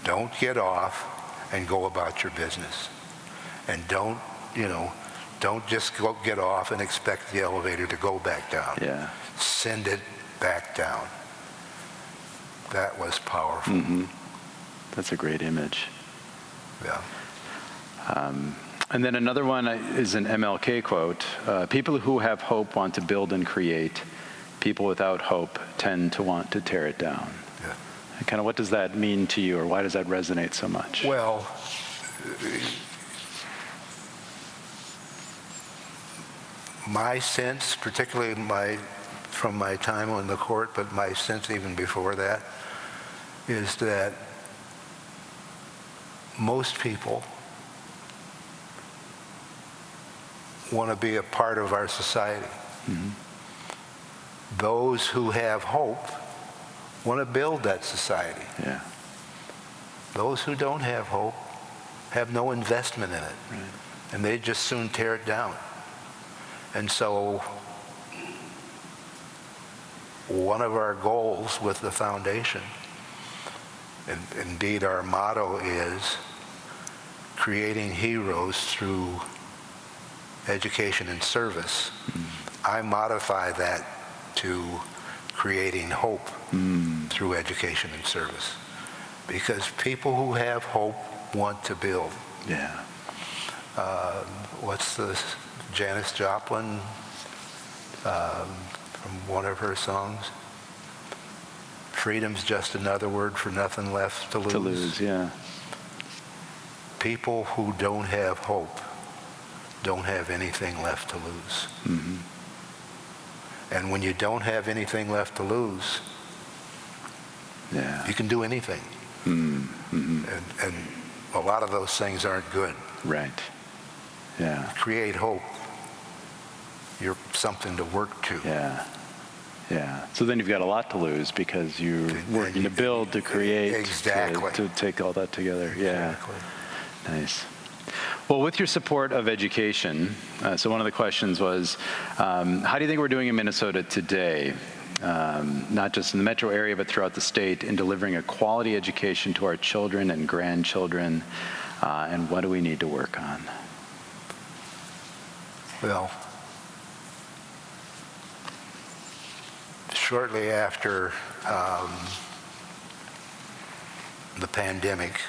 Don't get off and go about your business. And don't just get off and expect the elevator to go back down. Yeah. Send it back down. That was powerful. Mm-hmm. That's a great image. Yeah. And then another one is an MLK quote. People who have hope want to build and create. People without hope tend to want to tear it down. Yeah. And kind of what does that mean to you, or why does that resonate so much? Well, my sense, particularly from my time on the court, but my sense even before that, is that most people want to be a part of our society. Mm-hmm. Those who have hope want to build that society. Yeah. Those who don't have hope have no investment in it. Right. And they just soon tear it down. And so one of our goals with the foundation, and indeed our motto, is creating heroes through education and service. I modify that to creating hope through education and service. Because people who have hope want to build. Yeah. What's the Janis Joplin from one of her songs? Freedom's just another word for nothing left to lose. To lose, yeah. People who don't have hope don't have anything left to lose. Mm-hmm. And when you don't have anything left to lose, Yeah. you can do anything. Mm-hmm. And a lot of those things aren't good. Right. Yeah. Create hope. You're something to work to. Yeah. Yeah. So then you've got a lot to lose because you're working to build, to create, Exactly. to take all that together. Yeah. Exactly. Nice. Well, with your support of education, so one of the questions was, how do you think we're doing in Minnesota today, not just in the metro area, but throughout the state, in delivering a quality education to our children and grandchildren, and what do we need to work on? Well, shortly after the pandemic,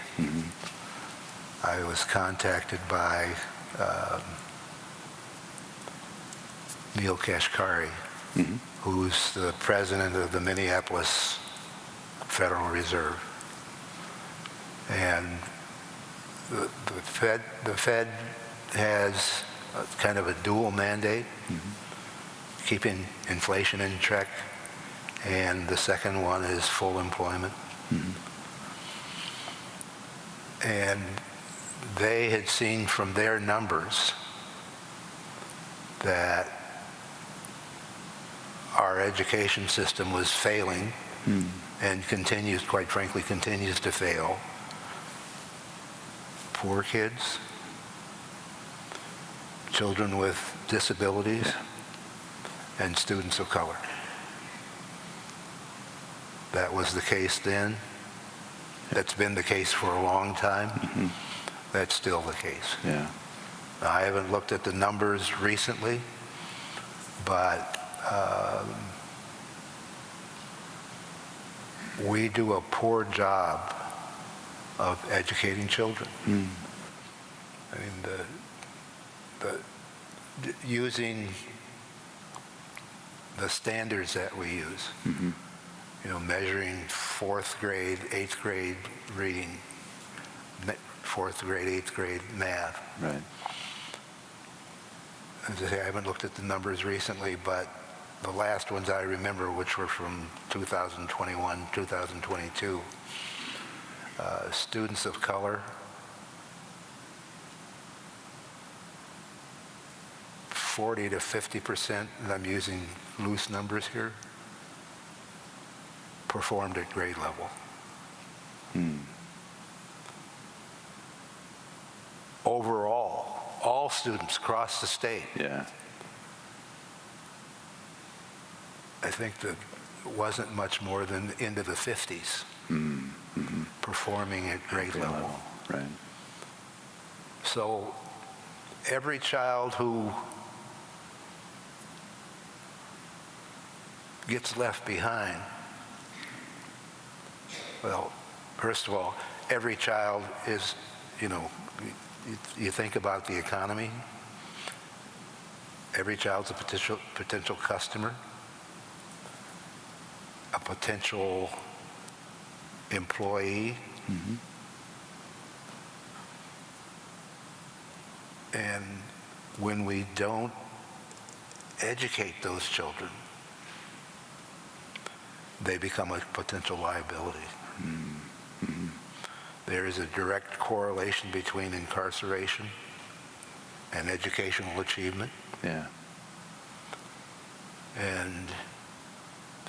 I was contacted by Neil Kashkari, who's the president of the Minneapolis Federal Reserve. And the Fed has kind of a dual mandate, keeping inflation in check, and the second one is full employment. And they had seen from their numbers that our education system was failing and continues, quite frankly, continues to fail. Poor kids, children with disabilities, and students of color. That was the case then. That's been the case for a long time. That's still the case. Yeah. Now, I haven't looked at the numbers recently, but we do a poor job of educating children. I mean, using the standards that we use, measuring fourth grade, eighth grade reading, fourth grade, eighth grade math. Right. As I say, I haven't looked at the numbers recently, but the last ones I remember, which were from 2021, 2022, students of color, 40 to 50%, and I'm using loose numbers here, performed at grade level. Overall, all students across the state, Yeah. I think that it wasn't much more than into the 50s performing at grade level. Right. So every child who gets left behind, well, first of all, every child is, you think about the economy, every child's a potential customer, a potential employee, and when we don't educate those children, they become a potential liability. There is a direct correlation between incarceration and educational achievement. Yeah. And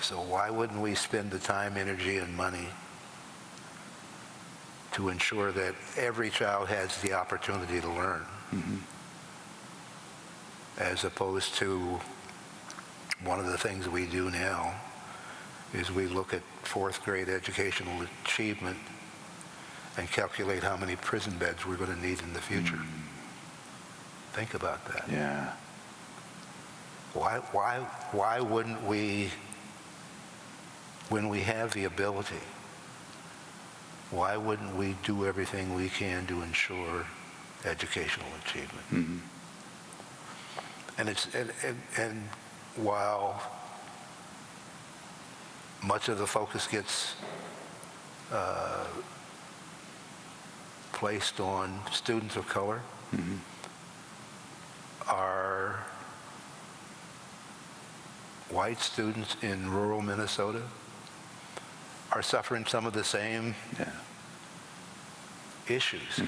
so why wouldn't we spend the time, energy, and money to ensure that every child has the opportunity to learn, as opposed to one of the things we do now is we look at fourth grade educational achievement and calculate how many prison beds we're going to need in the future. Think about that. Yeah. Why wouldn't we, when we have the ability, why wouldn't we do everything we can to ensure educational achievement? And while much of the focus gets placed on students of color, our white students in rural Minnesota are suffering some of the same issues.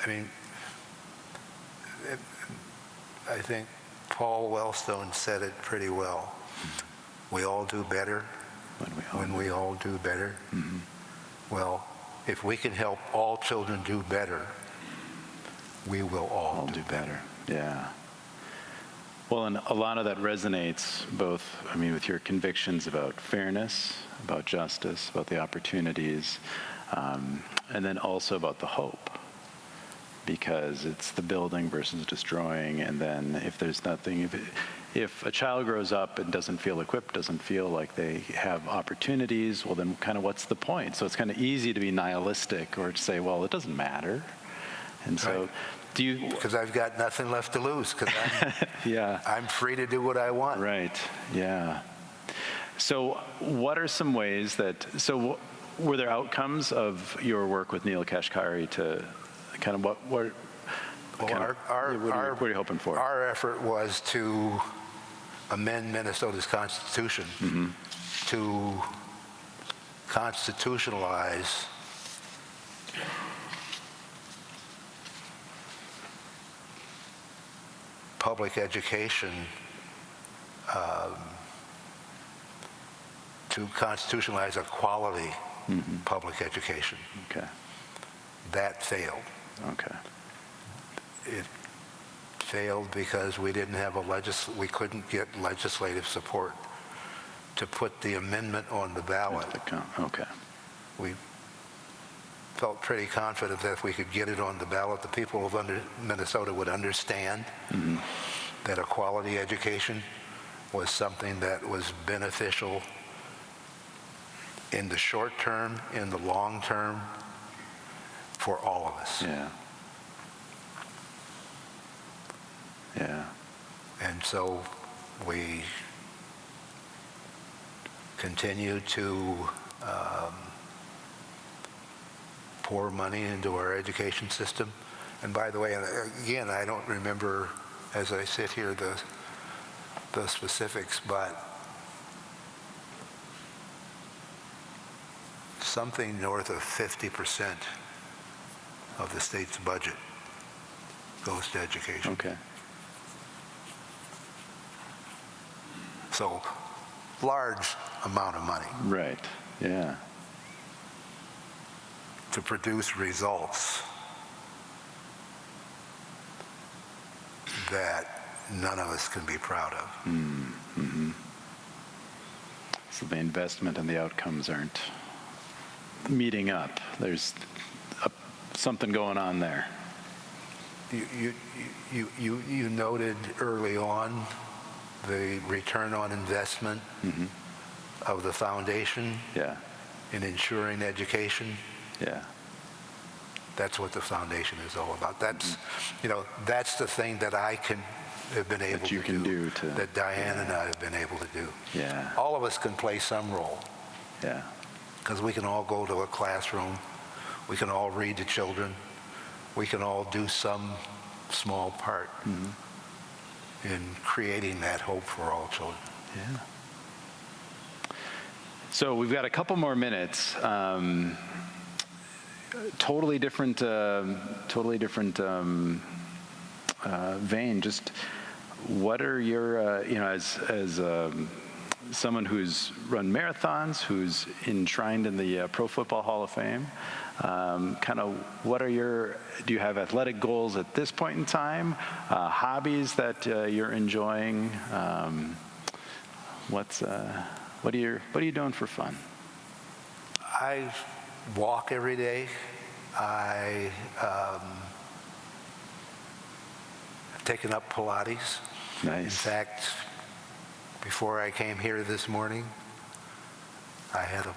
I mean, I think Paul Wellstone said it pretty well. We all do better when we all do better. Well, if we can help all children do better, we will all do better. Yeah. Well, and a lot of that resonates both, with your convictions about fairness, about justice, about the opportunities, and then also about the hope. Because it's the building versus destroying, and then if there's nothing, if a child grows up and doesn't feel equipped, doesn't feel like they have opportunities, well then kind of what's the point? So it's kind of easy to be nihilistic or to say, well, it doesn't matter. And so do you... Because I've got nothing left to lose, because I'm free to do what I want. Right, yeah. So what are some ways that, were there outcomes of your work with Neil Kashkari to kind of what are you hoping for? Our effort was to amend Minnesota's Constitution to constitutionalize public education, to constitutionalize a quality public education. Okay. That failed. Okay. It failed because we didn't have we couldn't get legislative support to put the amendment on the ballot. Okay. We felt pretty confident that if we could get it on the ballot, the people of Minnesota would understand that a quality education was something that was beneficial in the short term, in the long term, for all of us. Yeah. Yeah. And so we continue to pour money into our education system. And by the way, again, I don't remember, as I sit here, the specifics, but something north of 50% of the state's budget goes to education. Okay. So large amount of money Right. Yeah. to produce results that none of us can be proud of. So the investment and the outcomes aren't meeting up. There's something going on there. You noted early on the return on investment of the foundation Yeah. in ensuring education. Yeah. That's what the foundation is all about. That's, that's the thing that I have been able you to can do, do to- that Diane and I have been able to do. Yeah. All of us can play some role, Yeah. because we can all go to a classroom, we can all read to children, we can all do some small part in creating that hope for all children. Yeah. So we've got a couple more minutes. Totally different vein. Just what are your, as someone who's run marathons, who's enshrined in the Pro Football Hall of Fame, kind of what are do you have athletic goals at this point in time, hobbies that you're enjoying? What are you doing for fun? I walk every day. I have taken up Pilates. Nice. In fact, before I came here this morning, I had a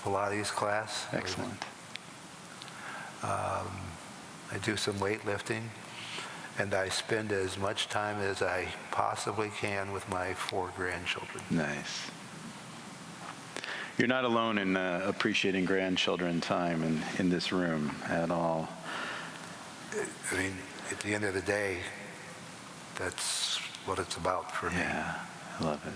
Pilates class. Excellent. I do some weightlifting, and I spend as much time as I possibly can with my 4 grandchildren. Nice. You're not alone in appreciating grandchildren time in this room at all. I mean, at the end of the day, that's what it's about for me. Yeah, I love it.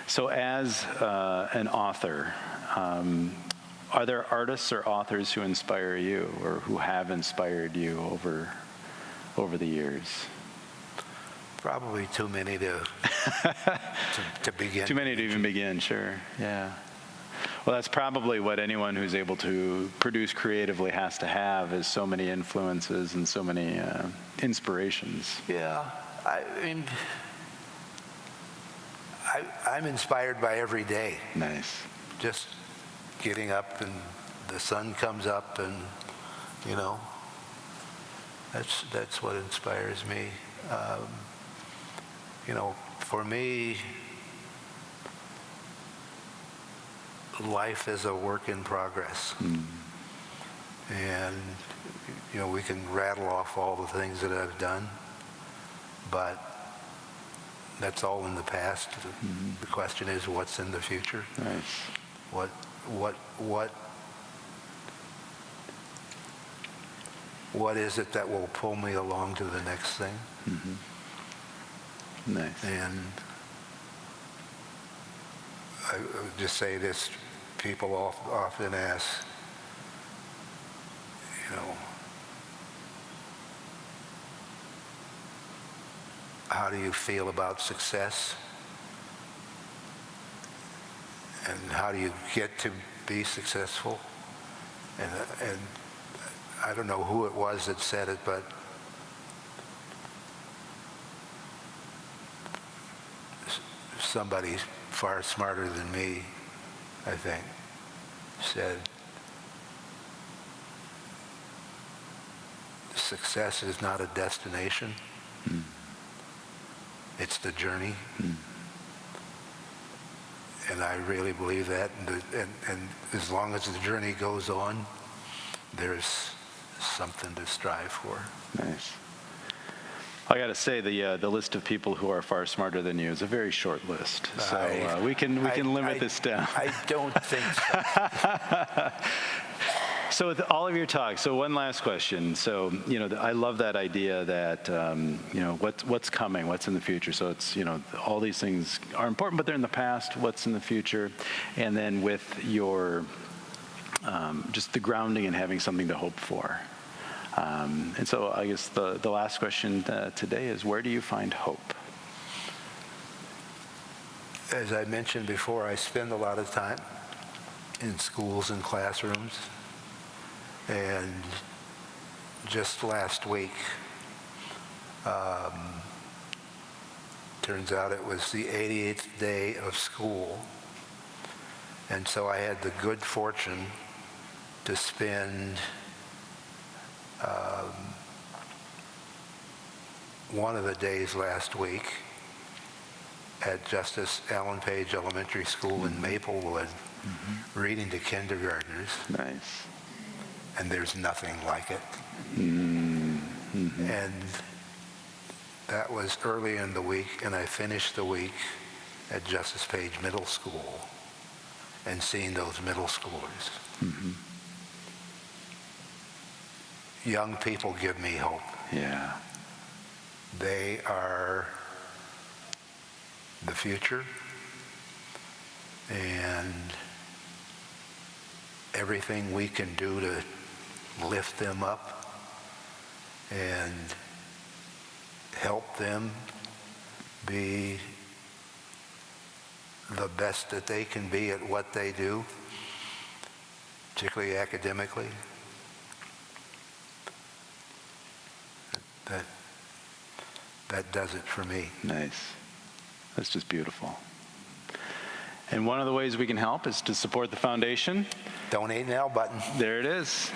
So as an author, are there artists or authors who inspire you or who have inspired you over the years? Probably too many to begin. Too many to even begin, sure. Yeah. Well, that's probably what anyone who's able to produce creatively has to have, is so many influences and so many inspirations. Yeah, I mean, I'm inspired by every day. Nice. Just getting up and the sun comes up, and that's what inspires me. For me, life is a work in progress. And, we can rattle off all the things that I've done, but that's all in the past. The question is, what's in the future? Nice. What is it that will pull me along to the next thing? Nice. And I would just say this, people often ask, how do you feel about success? And how do you get to be successful? And I don't know who it was that said it, but somebody far smarter than me, I think, said, success is not a destination, it's the journey. And I really believe that, and as long as the journey goes on, there's something to strive for. Nice. I got to say, the list of people who are far smarter than you is a very short list. So we can limit this down. I don't think so. So with all of your talk, so one last question. So, I love that idea that, what's coming, what's in the future. So it's, all these things are important, but they're in the past. What's in the future? And then with your, just the grounding and having something to hope for. And so I guess the last question today is, where do you find hope? As I mentioned before, I spend a lot of time in schools and classrooms. And just last week, turns out it was the 88th day of school. And so I had the good fortune to spend one of the days last week at Justice Allen Page Elementary School in Maplewood, reading to kindergartners. Nice. And there's nothing like it. And that was early in the week, and I finished the week at Justice Page Middle School and seeing those middle schoolers. Young people give me hope. Yeah. They are the future, and everything we can do to lift them up and help them be the best that they can be at what they do, particularly academically. That does it for me. Nice. That's just beautiful. And one of the ways we can help is to support the foundation. Donate now button. There it is.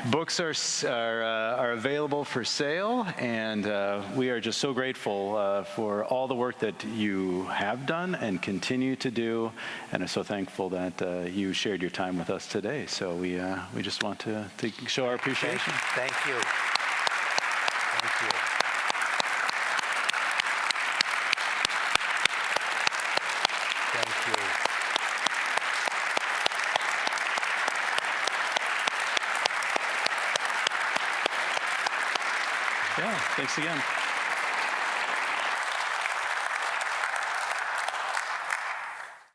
Books are available for sale, and we are just so grateful for all the work that you have done and continue to do, and are so thankful that you shared your time with us today. So we just want to show our appreciation. Thank you. Thank you. Thank you. Yeah, thanks again.